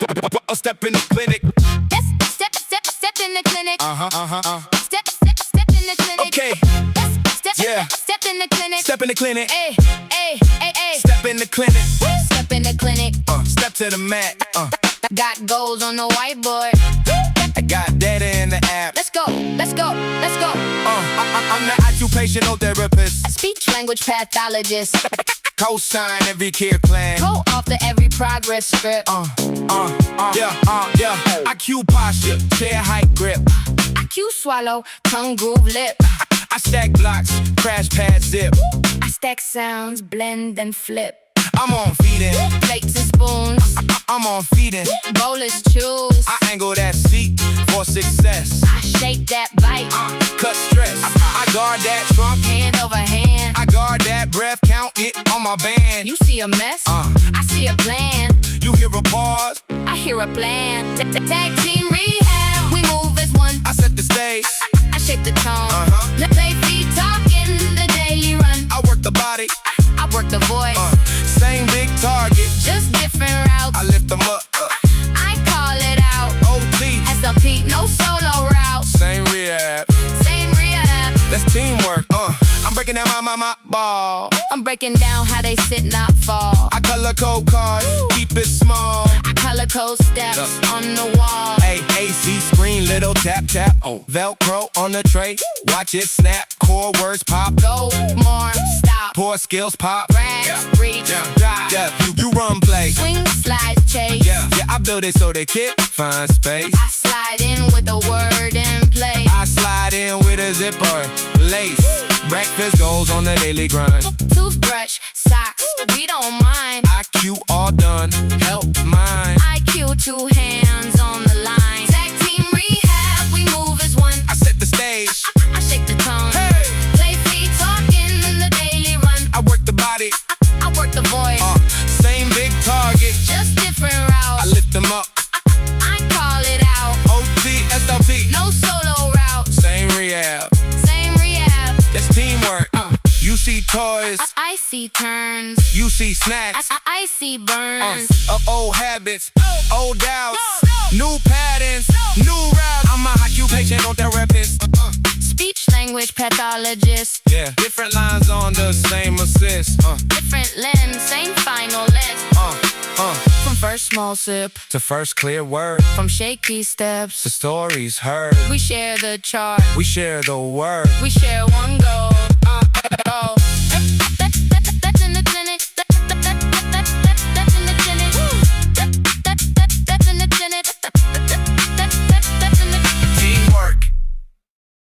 Step in the clinic. Step in the clinic. Step in the clinic. Okay. Yeah. Step in the clinic. Step in the clinic. Ay. Step in the clinic. Step in the clinic. Step to the mat. Got goals on the whiteboard. I got data in the app. Let's go. I'm the occupational therapist. Speech language pathologist. Co-sign every care plan. Co-author every progress script. Yeah. IQ posture, chair height grip. IQ swallow, tongue groove lip. I stack blocks, crash pad zip. I stack sounds, blend and flip. I'm on feeding, Plates and spoons, I'm on feeding. bolus chews. I angle that seat for success. I shake that bite, Cut stress, I guard that trunk. hand over hand. I guard that breath, count it on my band. You see a mess, I see a plan. You hear a pause, I hear a plan. Tag team rehab, we move as one. I set the stage. I shape the tone. Play feet talking the daily run. I work the body, I work the voice, same big target. just different routes. I lift them up, I call it out. OT, SLP, no solo route. same rehab. Same rehab. That's teamwork, I'm breaking down my ball. I'm breaking down how they sit, not fall. I color code cards, keep it small. I color code steps on the wall. AC screen, little tap tap. Velcro on the tray, watch it snap. Core words pop, Go more, stop, poor skills pop. brag, reach, drive. You run play. Swing, slide, chase. Yeah, I build it so they can't find space. I slide in with a word and play. I slide in with a zipper, lace. Breakfast goes on the daily grind. Toothbrush, socks, we don't mind. IQ all done, help mine. IQ, two hands on the line. Tag team rehab, we move as one. I set the stage. I shake the tone. Hey, Play feet talking the daily run. I work the body, I work the voice, same big target. just different I routes. lift them up, I call it out. OT, SLP, No solo route. same rehab. Same rehab. That's teamwork. You see toys, I see turns. you see snacks. I see burns. Of old habits, old doubts, new patterns, new routes. I'm a occupational therapist. Speech language pathologist. Yeah, different lines on the same assist. Different lens, same final list. From first small sip, To first clear word, from shaky steps. the stories heard. We share the chart. We share the word. We share one goal.